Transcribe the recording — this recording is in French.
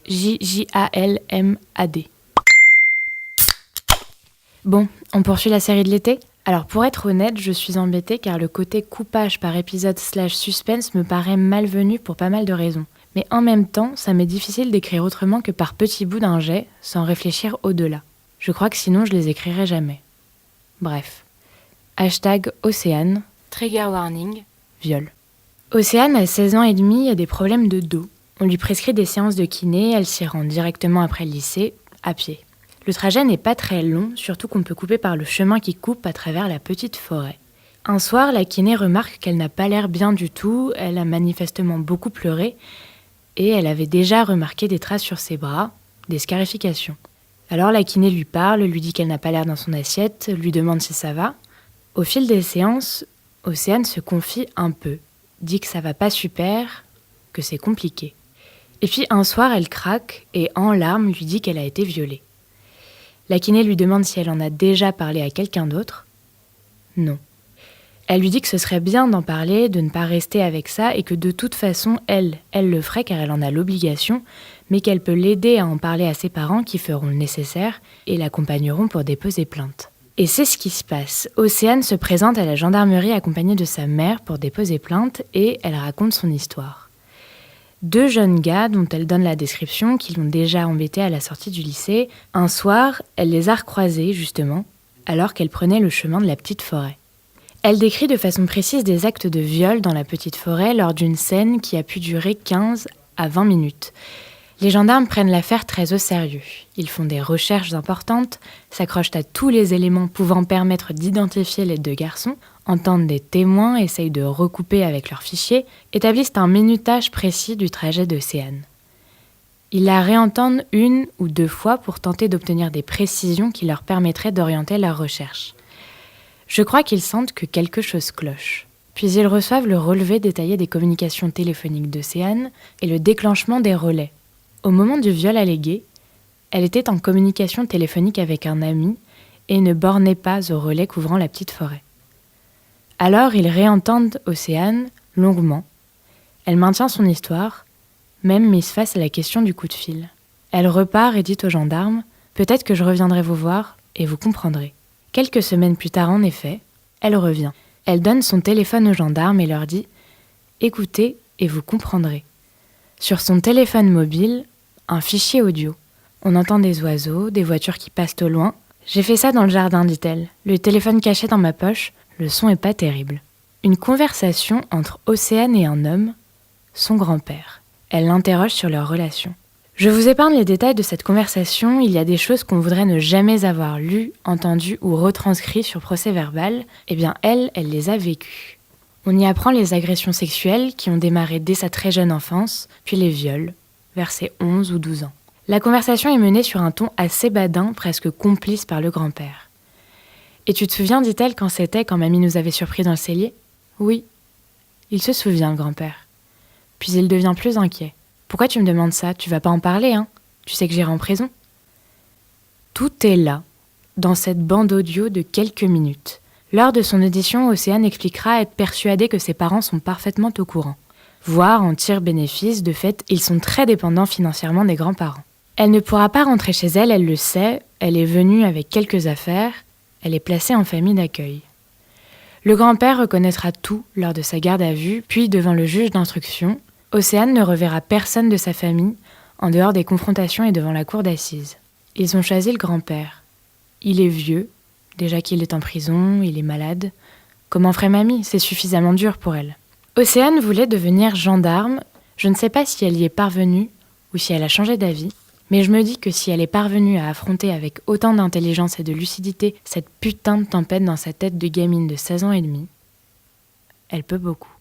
@JJALMAD. Bon, on poursuit la série de l'été ? Alors pour être honnête, je suis embêtée car le côté coupage par épisode / suspense me paraît malvenu pour pas mal de raisons. Mais en même temps, ça m'est difficile d'écrire autrement que par petits bouts d'un jet, sans réfléchir au-delà. Je crois que sinon je les écrirais jamais. Bref. #Océane, trigger warning, viol. Océane a 16 ans et demi, a des problèmes de dos. On lui prescrit des séances de kiné, elle s'y rend directement après le lycée, à pied. Le trajet n'est pas très long, surtout qu'on peut couper par le chemin qui coupe à travers la petite forêt. Un soir, la kiné remarque qu'elle n'a pas l'air bien du tout, elle a manifestement beaucoup pleuré, et elle avait déjà remarqué des traces sur ses bras, des scarifications. Alors la kiné lui parle, lui dit qu'elle n'a pas l'air dans son assiette, lui demande si ça va. Au fil des séances, Océane se confie un peu, dit que ça va pas super, que c'est compliqué. Et puis un soir, elle craque et en larmes lui dit qu'elle a été violée. La kiné lui demande si elle en a déjà parlé à quelqu'un d'autre. Non. Elle lui dit que ce serait bien d'en parler, de ne pas rester avec ça et que de toute façon, elle le ferait car elle en a l'obligation, mais qu'elle peut l'aider à en parler à ses parents qui feront le nécessaire et l'accompagneront pour déposer plainte. Et c'est ce qui se passe. Océane se présente à la gendarmerie accompagnée de sa mère pour déposer plainte et elle raconte son histoire. 2 jeunes gars dont elle donne la description, qui l'ont déjà embêtée à la sortie du lycée, un soir, elle les a recroisés, justement, alors qu'elle prenait le chemin de la petite forêt. Elle décrit de façon précise des actes de viol dans la petite forêt lors d'une scène qui a pu durer 15 à 20 minutes. Les gendarmes prennent l'affaire très au sérieux. Ils font des recherches importantes, s'accrochent à tous les éléments pouvant permettre d'identifier les 2 garçons, entendent des témoins, essayent de recouper avec leurs fichiers, établissent un minutage précis du trajet d'Océane. Ils la réentendent 1 ou 2 fois pour tenter d'obtenir des précisions qui leur permettraient d'orienter leurs recherches. Je crois qu'ils sentent que quelque chose cloche. Puis ils reçoivent le relevé détaillé des communications téléphoniques d'Océane et le déclenchement des relais. Au moment du viol allégué, elle était en communication téléphonique avec un ami et ne bornait pas au relais couvrant la petite forêt. Alors ils réentendent Océane longuement. Elle maintient son histoire, même mise face à la question du coup de fil. Elle repart et dit aux gendarmes « Peut-être que je reviendrai vous voir et vous comprendrez ». Quelques semaines plus tard, en effet, elle revient. Elle donne son téléphone aux gendarmes et leur dit « Écoutez et vous comprendrez ». Sur son téléphone mobile, un fichier audio. On entend des oiseaux, des voitures qui passent au loin. « J'ai fait ça dans le jardin, dit-elle. Le téléphone caché dans ma poche, le son est pas terrible. » Une conversation entre Océane et un homme, son grand-père. Elle l'interroge sur leur relation. Je vous épargne les détails de cette conversation, il y a des choses qu'on voudrait ne jamais avoir lues, entendues ou retranscrites sur procès-verbal. Eh bien, elle les a vécues. On y apprend les agressions sexuelles qui ont démarré dès sa très jeune enfance, puis les viols, vers ses 11 ou 12 ans. La conversation est menée sur un ton assez badin, presque complice par le grand-père. « Et tu te souviens, dit-elle, quand mamie nous avait surpris dans le cellier ?»« Oui. » Il se souvient, le grand-père. Puis il devient plus inquiet. « Pourquoi tu me demandes ça ? Tu vas pas en parler, hein ? Tu sais que j'irai en prison ?» Tout est là, dans cette bande audio de quelques minutes. Lors de son audition, Océane expliquera être persuadée que ses parents sont parfaitement au courant. Voire en tire bénéfice, de fait, ils sont très dépendants financièrement des grands-parents. Elle ne pourra pas rentrer chez elle, elle le sait, elle est venue avec quelques affaires, elle est placée en famille d'accueil. Le grand-père reconnaîtra tout lors de sa garde à vue, puis devant le juge d'instruction, Océane ne reverra personne de sa famille, en dehors des confrontations et devant la cour d'assises. Ils ont choisi le grand-père. Il est vieux, déjà qu'il est en prison, il est malade. Comment ferait mamie ? C'est suffisamment dur pour elle. Océane voulait devenir gendarme. Je ne sais pas si elle y est parvenue ou si elle a changé d'avis, mais je me dis que si elle est parvenue à affronter avec autant d'intelligence et de lucidité cette putain de tempête dans sa tête de gamine de 16 ans et demi, elle peut beaucoup.